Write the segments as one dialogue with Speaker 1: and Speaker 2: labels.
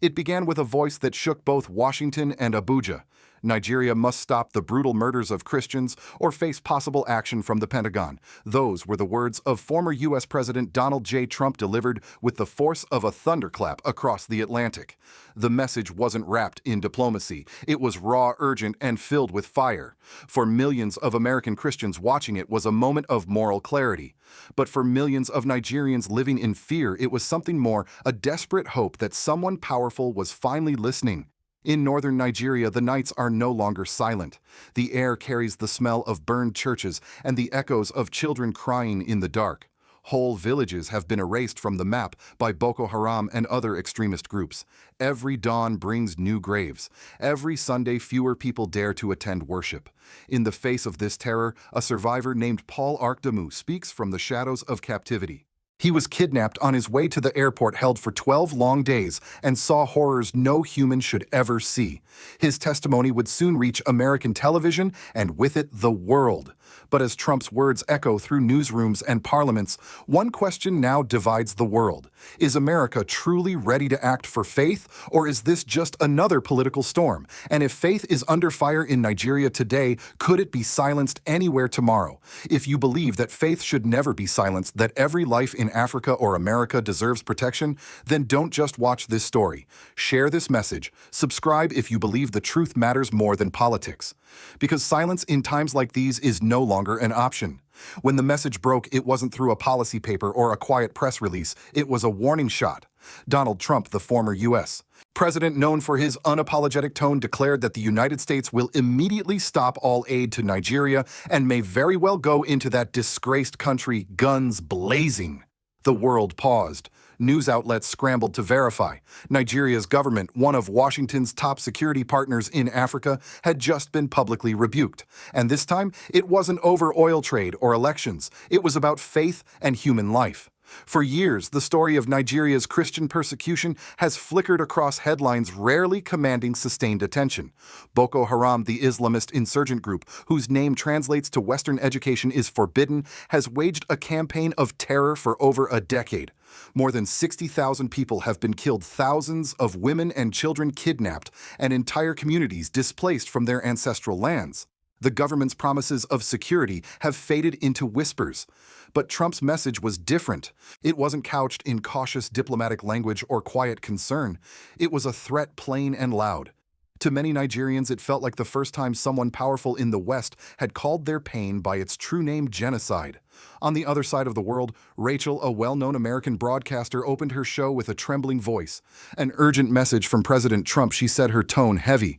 Speaker 1: It began with a voice that shook both Washington and Abuja. Nigeria must stop the brutal murders of Christians or face possible action from the Pentagon. Those were the words of former U.S. President Donald J. Trump delivered with the force of a thunderclap across the Atlantic. The message wasn't wrapped in diplomacy. It was raw, urgent, and filled with fire. For millions of American Christians watching it was a moment of moral clarity. But for millions of Nigerians living in fear, it was something more, a desperate hope that someone powerful was finally listening. In northern Nigeria, the nights are no longer silent. The air carries the smell of burned churches and the echoes of children crying in the dark. Whole villages have been erased from the map by Boko Haram and other extremist groups. Every dawn brings new graves. Every Sunday, fewer people dare to attend worship. In the face of this terror, a survivor named Paul Ark Damu speaks from the shadows of captivity. He was kidnapped on his way to the airport, held for 12 long days, and saw horrors no human should ever see. His testimony would soon reach American television and with it the world. But as Trump's words echo through newsrooms and parliaments, one question now divides the world. Is America truly ready to act for faith, or is this just another political storm? And if faith is under fire in Nigeria today, could it be silenced anywhere tomorrow? If you believe that faith should never be silenced, that every life in Africa or America deserves protection, then don't just watch this story. Share this message. Subscribe if you believe the truth matters more than politics. Because silence in times like these is no longer an option. When the message broke, it wasn't through a policy paper or a quiet press release. It was a warning shot. Donald Trump, the former U.S. president known for his unapologetic tone, declared that the United States will immediately stop all aid to Nigeria and may very well go into that disgraced country guns blazing. The world paused. News outlets scrambled to verify. Nigeria's government, one of Washington's top security partners in Africa, had just been publicly rebuked. And this time, it wasn't over oil trade or elections. It was about faith and human life. For years, the story of Nigeria's Christian persecution has flickered across headlines, rarely commanding sustained attention. Boko Haram, the Islamist insurgent group, whose name translates to Western education is forbidden, has waged a campaign of terror for over a decade. More than 60,000 people have been killed, thousands of women and children kidnapped, and entire communities displaced from their ancestral lands. The government's promises of security have faded into whispers. But Trump's message was different. It wasn't couched in cautious diplomatic language or quiet concern. It was a threat plain and loud. To many Nigerians, it felt like the first time someone powerful in the West had called their pain by its true name, genocide. On the other side of the world, Rachel, a well-known American broadcaster, opened her show with a trembling voice. An urgent message from President Trump, she said, her tone heavy.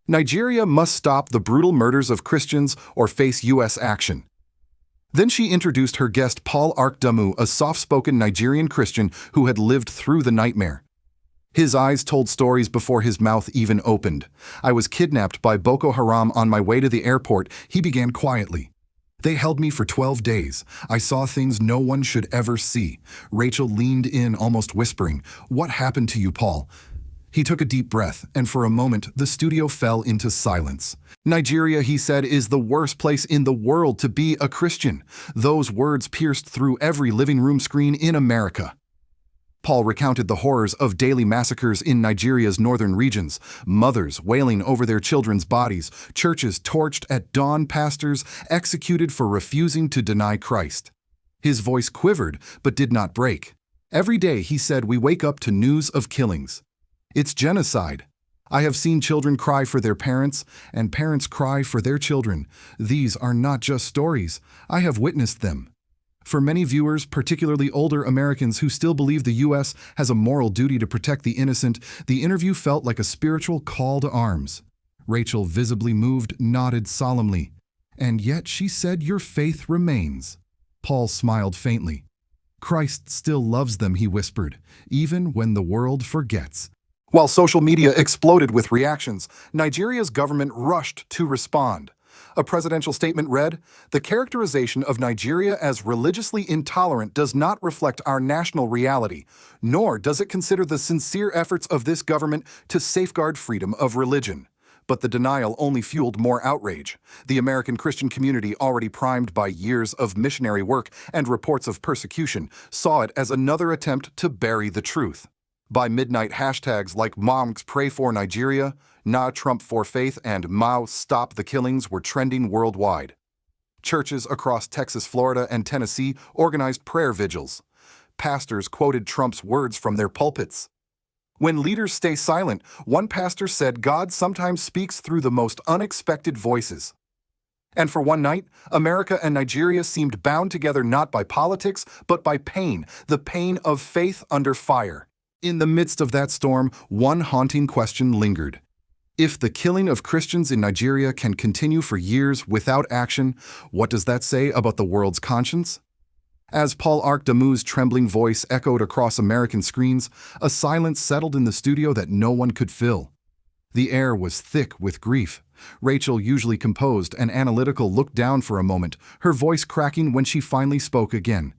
Speaker 1: Nigeria must stop the brutal murders of Christians or face U.S. action. Then she introduced her guest, Paul Ark Damu, a soft-spoken Nigerian Christian who had lived through the nightmare. His eyes told stories before his mouth even opened. I was kidnapped by Boko Haram on my way to the airport, he began quietly. They held me for 12 days. I saw things no one should ever see. Rachel leaned in, almost whispering, "What happened to you, Paul?" He took a deep breath, and for a moment, the studio fell into silence. Nigeria, he said, is the worst place in the world to be a Christian. Those words pierced through every living room screen in America. Paul recounted the horrors of daily massacres in Nigeria's northern regions, mothers wailing over their children's bodies, churches torched at dawn, pastors executed for refusing to deny Christ. His voice quivered, but did not break. Every day, he said, we wake up to news of killings. It's genocide. I have seen children cry for their parents, and parents cry for their children. These are not just stories. I have witnessed them. For many viewers, particularly older Americans who still believe the U.S. has a moral duty to protect the innocent, the interview felt like a spiritual call to arms. Rachel, visibly moved, nodded solemnly. And yet, she said, your faith remains. Paul smiled faintly. Christ still loves them, he whispered, even when the world forgets. While social media exploded with reactions, Nigeria's government rushed to respond. A presidential statement read, "The characterization of Nigeria as religiously intolerant does not reflect our national reality, nor does it consider the sincere efforts of this government to safeguard freedom of religion." But the denial only fueled more outrage. The American Christian community, already primed by years of missionary work and reports of persecution, saw it as another attempt to bury the truth. By midnight, hashtags like Moms Pray for Nigeria, Nah Trump for Faith, and Mao Stop the Killings were trending worldwide. Churches across Texas, Florida, and Tennessee organized prayer vigils. Pastors quoted Trump's words from their pulpits. When leaders stay silent, one pastor said God sometimes speaks through the most unexpected voices. And for one night, America and Nigeria seemed bound together not by politics, but by pain, the pain of faith under fire. In the midst of that storm, one haunting question lingered. If the killing of Christians in Nigeria can continue for years without action, what does that say about the world's conscience? As Paul Ark Damu's trembling voice echoed across American screens, a silence settled in the studio that no one could fill. The air was thick with grief. Rachel, usually composed and analytical, looked down for a moment, her voice cracking when she finally spoke again.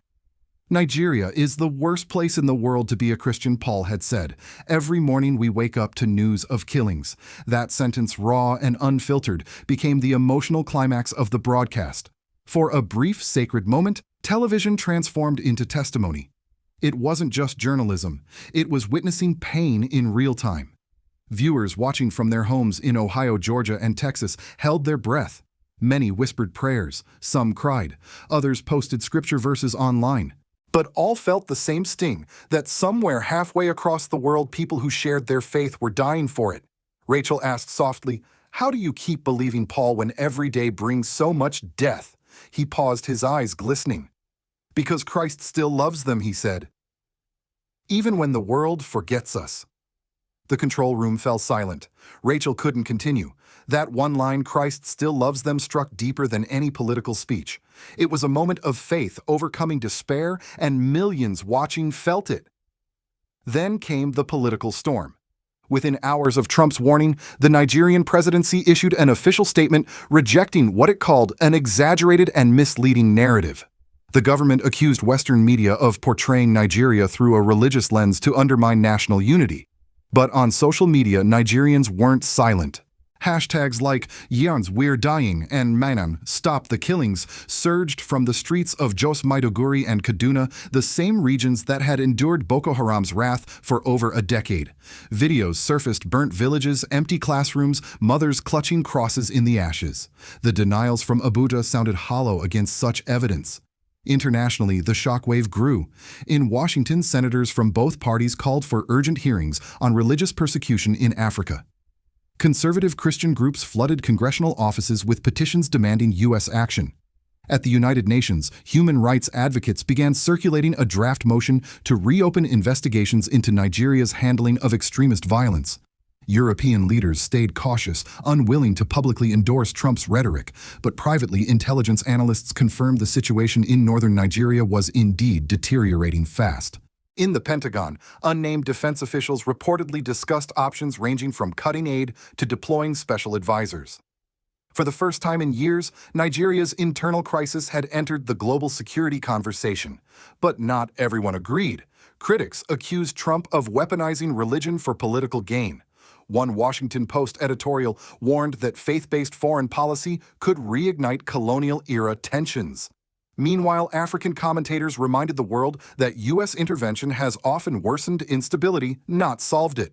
Speaker 1: Nigeria is the worst place in the world to be a Christian, Paul had said. Every morning we wake up to news of killings. That sentence, raw and unfiltered, became the emotional climax of the broadcast. For a brief, sacred moment, television transformed into testimony. It wasn't just journalism. It was witnessing pain in real time. Viewers watching from their homes in Ohio, Georgia, and Texas held their breath. Many whispered prayers, some cried, others posted scripture verses online. But all felt the same sting, that somewhere halfway across the world people who shared their faith were dying for it. Rachel asked softly, "How do you keep believing, Paul, when every day brings so much death?" He paused, his eyes glistening. "Because Christ still loves them," he said. "Even when the world forgets us." The control room fell silent. Rachel couldn't continue. That one line, "Christ still loves them," struck deeper than any political speech. It was a moment of faith overcoming despair, and millions watching felt it. Then came the political storm. Within hours of Trump's warning, the Nigerian presidency issued an official statement rejecting what it called an exaggerated and misleading narrative. The government accused Western media of portraying Nigeria through a religious lens to undermine national unity. But on social media, Nigerians weren't silent. Hashtags like "Yans We're Dying" and "Manan Stop the Killings" surged from the streets of Jos, Maiduguri, and Kaduna, the same regions that had endured Boko Haram's wrath for over a decade. Videos surfaced: burnt villages, empty classrooms, mothers clutching crosses in the ashes. The denials from Abuja sounded hollow against such evidence. Internationally, the shockwave grew. In Washington, senators from both parties called for urgent hearings on religious persecution in Africa. Conservative Christian groups flooded congressional offices with petitions demanding U.S. action. At the United Nations, human rights advocates began circulating a draft motion to reopen investigations into Nigeria's handling of extremist violence. European leaders stayed cautious, unwilling to publicly endorse Trump's rhetoric, but privately, intelligence analysts confirmed the situation in northern Nigeria was indeed deteriorating fast. In the Pentagon, unnamed defense officials reportedly discussed options ranging from cutting aid to deploying special advisors. For the first time in years, Nigeria's internal crisis had entered the global security conversation. But not everyone agreed. Critics accused Trump of weaponizing religion for political gain. One Washington Post editorial warned that faith-based foreign policy could reignite colonial-era tensions. Meanwhile, African commentators reminded the world that U.S. intervention has often worsened instability, not solved it.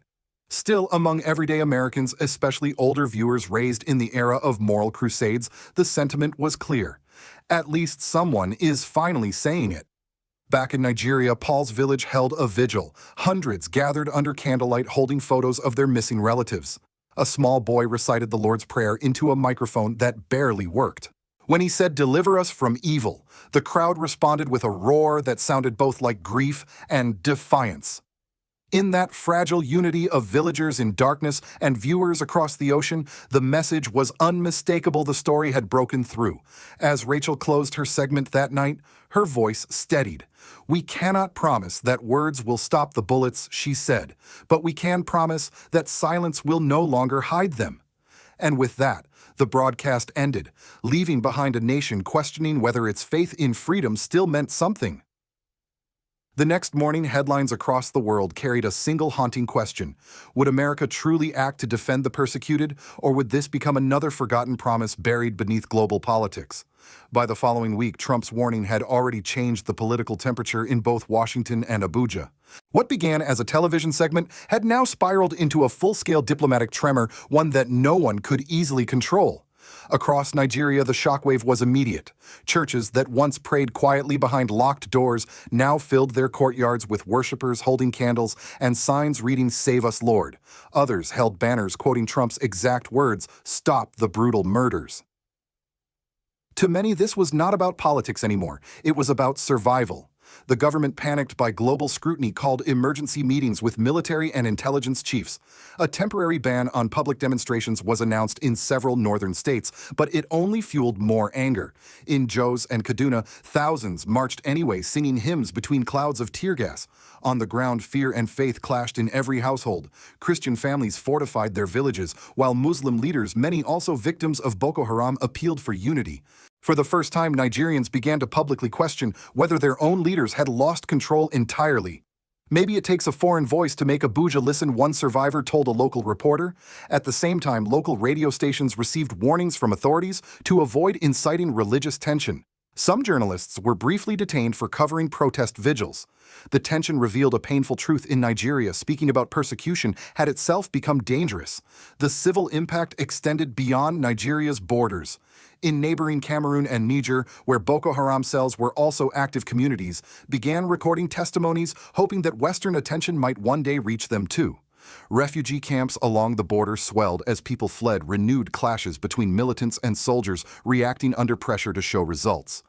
Speaker 1: Still, among everyday Americans, especially older viewers raised in the era of moral crusades, the sentiment was clear. At least someone is finally saying it. Back in Nigeria, Paul's village held a vigil. Hundreds gathered under candlelight holding photos of their missing relatives. A small boy recited the Lord's Prayer into a microphone that barely worked. When he said, "Deliver us from evil," the crowd responded with a roar that sounded both like grief and defiance. In that fragile unity of villagers in darkness and viewers across the ocean, the message was unmistakable. The story had broken through. As Rachel closed her segment that night, her voice steadied. "We cannot promise that words will stop the bullets," she said, "but we can promise that silence will no longer hide them." And with that, the broadcast ended, leaving behind a nation questioning whether its faith in freedom still meant something. The next morning, headlines across the world carried a single haunting question. Would America truly act to defend the persecuted, or would this become another forgotten promise buried beneath global politics? By the following week, Trump's warning had already changed the political temperature in both Washington and Abuja. What began as a television segment had now spiraled into a full-scale diplomatic tremor, one that no one could easily control. Across Nigeria, the shockwave was immediate. Churches that once prayed quietly behind locked doors now filled their courtyards with worshippers holding candles and signs reading "Save Us, Lord." Others held banners quoting Trump's exact words, "Stop the brutal murders." To many, this was not about politics anymore. It was about survival. The government, panicked by global scrutiny, called emergency meetings with military and intelligence chiefs. A temporary ban on public demonstrations was announced in several northern states, but it only fueled more anger. In Jos and Kaduna, thousands marched anyway, singing hymns between clouds of tear gas. On the ground, fear and faith clashed in every household. Christian families fortified their villages, while Muslim leaders, many also victims of Boko Haram, appealed for unity. For the first time, Nigerians began to publicly question whether their own leaders had lost control entirely. "Maybe it takes a foreign voice to make Abuja listen," one survivor told a local reporter. At the same time, local radio stations received warnings from authorities to avoid inciting religious tension. Some journalists were briefly detained for covering protest vigils. The tension revealed a painful truth in Nigeria. Speaking about persecution had itself become dangerous. The civil impact extended beyond Nigeria's borders. In neighboring Cameroon and Niger, where Boko Haram cells were also active, communities began recording testimonies, hoping that Western attention might one day reach them too. Refugee camps along the border swelled as people fled, renewed clashes between militants and soldiers reacting under pressure to show results.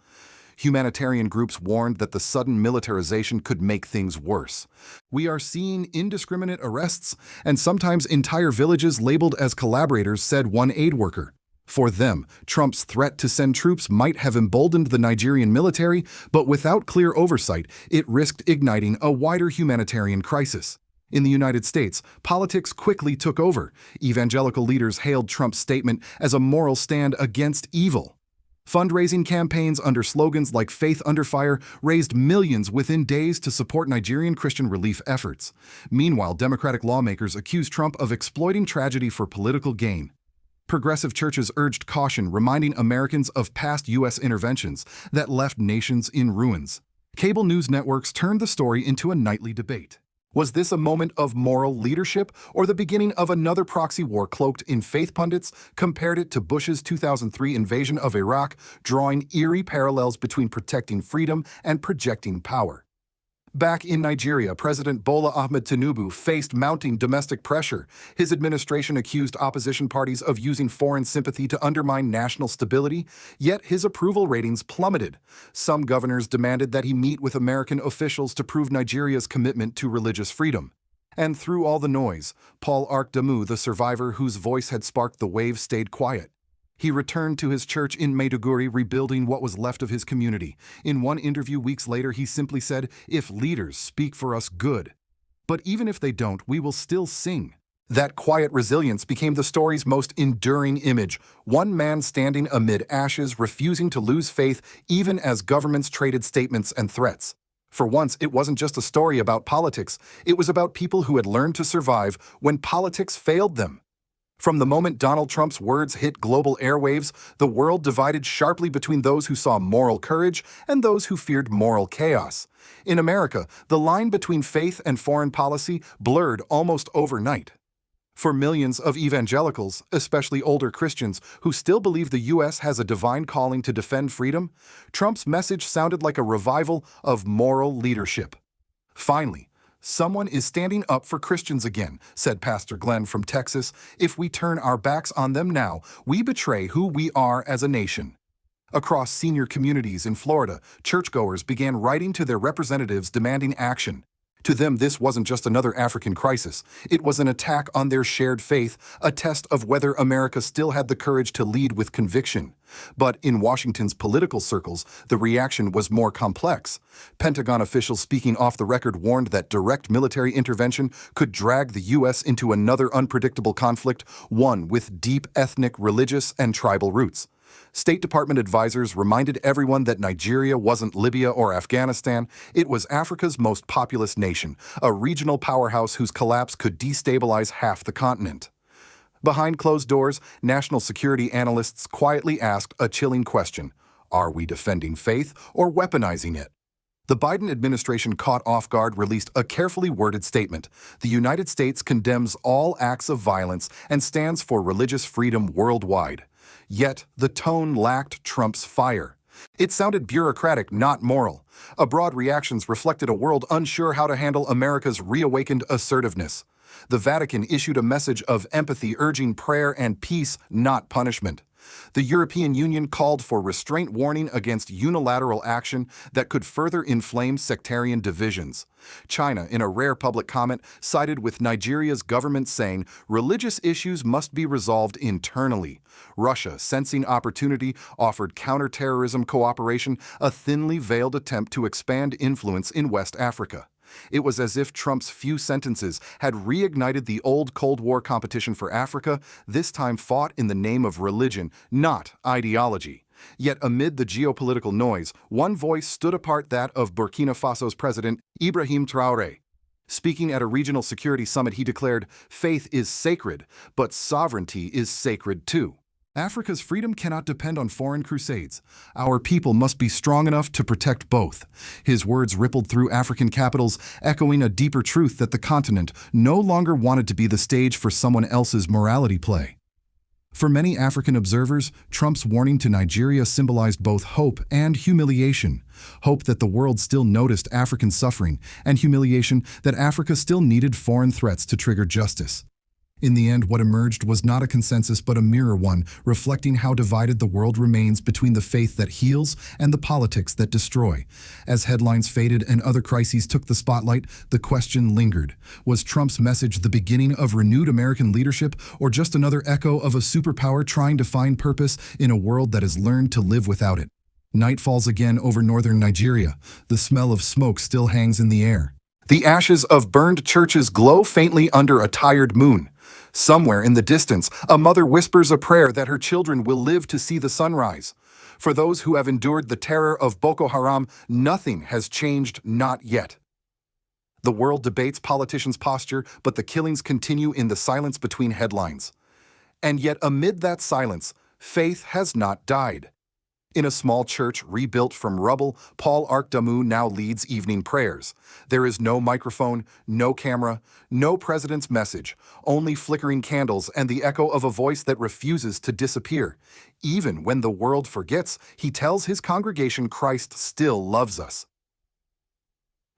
Speaker 1: Humanitarian groups warned that the sudden militarization could make things worse. "We are seeing indiscriminate arrests and sometimes entire villages labeled as collaborators," said one aid worker. For them, Trump's threat to send troops might have emboldened the Nigerian military, but without clear oversight, it risked igniting a wider humanitarian crisis. In the United States, politics quickly took over. Evangelical leaders hailed Trump's statement as a moral stand against evil. Fundraising campaigns under slogans like "Faith Under Fire" raised millions within days to support Nigerian Christian relief efforts. Meanwhile, Democratic lawmakers accused Trump of exploiting tragedy for political gain. Progressive churches urged caution, reminding Americans of past U.S. interventions that left nations in ruins. Cable news networks turned the story into a nightly debate. Was this a moment of moral leadership or the beginning of another proxy war cloaked in faith? Pundits compared it to Bush's 2003 invasion of Iraq, drawing eerie parallels between protecting freedom and projecting power. Back in Nigeria, President Bola Ahmed Tinubu faced mounting domestic pressure. His administration accused opposition parties of using foreign sympathy to undermine national stability, yet his approval ratings plummeted. Some governors demanded that he meet with American officials to prove Nigeria's commitment to religious freedom. And through all the noise, Paul Ark Damu, the survivor whose voice had sparked the wave, stayed quiet. He returned to his church in Maiduguri, rebuilding what was left of his community. In one interview weeks later, he simply said, "If leaders speak for us, good. But even if they don't, we will still sing." That quiet resilience became the story's most enduring image. One man standing amid ashes, refusing to lose faith even as governments traded statements and threats. For once, it wasn't just a story about politics. It was about people who had learned to survive when politics failed them. From the moment Donald Trump's words hit global airwaves, the world divided sharply between those who saw moral courage and those who feared moral chaos. In America, the line between faith and foreign policy blurred almost overnight. For millions of evangelicals, especially older Christians who still believe the U.S. has a divine calling to defend freedom, Trump's message sounded like a revival of moral leadership. Finally, "Someone is standing up for Christians again," said Pastor Glenn from Texas. "If we turn our backs on them now, we betray who we are as a nation." Across senior communities in Florida, churchgoers began writing to their representatives demanding action. To them, this wasn't just another African crisis. It was an attack on their shared faith, a test of whether America still had the courage to lead with conviction. But in Washington's political circles, the reaction was more complex. Pentagon officials speaking off the record warned that direct military intervention could drag the U.S. into another unpredictable conflict, one with deep ethnic, religious, and tribal roots. State Department advisors reminded everyone that Nigeria wasn't Libya or Afghanistan, it was Africa's most populous nation, a regional powerhouse whose collapse could destabilize half the continent. Behind closed doors, national security analysts quietly asked a chilling question: are we defending faith or weaponizing it? The Biden administration, caught off guard, released a carefully worded statement. The United States condemns all acts of violence and stands for religious freedom worldwide. Yet, the tone lacked Trump's fire. It sounded bureaucratic, not moral. Abroad reactions reflected a world unsure how to handle America's reawakened assertiveness. The Vatican issued a message of empathy, urging prayer and peace, not punishment. The European Union called for restraint, warning against unilateral action that could further inflame sectarian divisions. China, in a rare public comment, sided with Nigeria's government, saying religious issues must be resolved internally. Russia, sensing opportunity, offered counterterrorism cooperation, a thinly veiled attempt to expand influence in West Africa. It was as if Trump's few sentences had reignited the old Cold War competition for Africa, this time fought in the name of religion, not ideology. Yet amid the geopolitical noise, one voice stood apart, that of Burkina Faso's president, Ibrahim Traore. Speaking at a regional security summit, he declared, "Faith is sacred, but sovereignty is sacred too." Africa's freedom cannot depend on foreign crusades. Our people must be strong enough to protect both. His words rippled through African capitals, echoing a deeper truth that the continent no longer wanted to be the stage for someone else's morality play. For many African observers, Trump's warning to Nigeria symbolized both hope and humiliation. Hope that the world still noticed African suffering, and humiliation that Africa still needed foreign threats to trigger justice. In the end, what emerged was not a consensus but a mirror one, reflecting how divided the world remains between the faith that heals and the politics that destroy. As headlines faded and other crises took the spotlight, the question lingered. Was Trump's message the beginning of renewed American leadership, or just another echo of a superpower trying to find purpose in a world that has learned to live without it? Night falls again over northern Nigeria. The smell of smoke still hangs in the air. The ashes of burned churches glow faintly under a tired moon. Somewhere in the distance, a mother whispers a prayer that her children will live to see the sunrise. For those who have endured the terror of Boko Haram, nothing has changed, not yet. The world debates politicians' posture, but the killings continue in the silence between headlines. And yet, amid that silence, faith has not died. In a small church rebuilt from rubble, Paul Ark Damu now leads evening prayers. There is no microphone, no camera, no president's message, only flickering candles and the echo of a voice that refuses to disappear. Even when the world forgets, he tells his congregation Christ still loves us.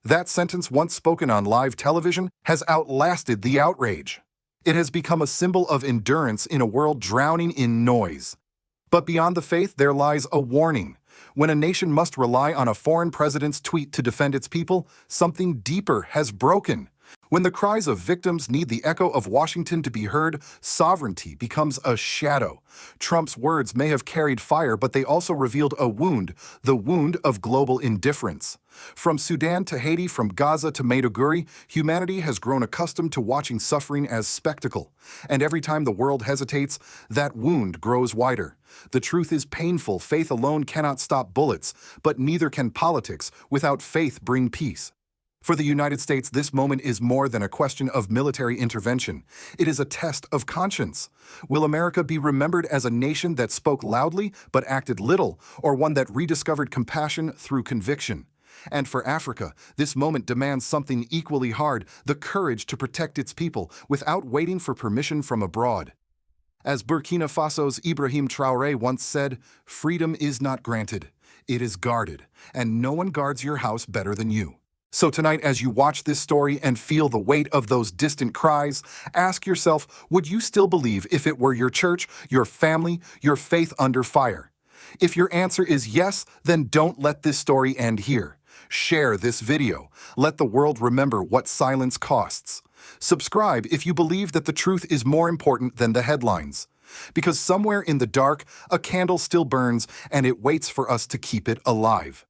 Speaker 1: That sentence, once spoken on live television, has outlasted the outrage. It has become a symbol of endurance in a world drowning in noise. But beyond the faith, there lies a warning. When a nation must rely on a foreign president's tweet to defend its people, something deeper has broken. When the cries of victims need the echo of Washington to be heard, sovereignty becomes a shadow. Trump's words may have carried fire, but they also revealed a wound, the wound of global indifference. From Sudan to Haiti, from Gaza to Maiduguri, humanity has grown accustomed to watching suffering as spectacle. And every time the world hesitates, that wound grows wider. The truth is painful. Faith alone cannot stop bullets, but neither can politics. Without faith, bring peace. For the United States, this moment is more than a question of military intervention. It is a test of conscience. Will America be remembered as a nation that spoke loudly but acted little, or one that rediscovered compassion through conviction? And for Africa, this moment demands something equally hard: the courage to protect its people without waiting for permission from abroad. As Burkina Faso's Ibrahim Traore once said, "Freedom is not granted, it is guarded, and no one guards your house better than you." So tonight, as you watch this story and feel the weight of those distant cries, ask yourself, would you still believe if it were your church, your family, your faith under fire? If your answer is yes, then don't let this story end here. Share this video. Let the world remember what silence costs. Subscribe if you believe that the truth is more important than the headlines. Because somewhere in the dark, a candle still burns, and it waits for us to keep it alive.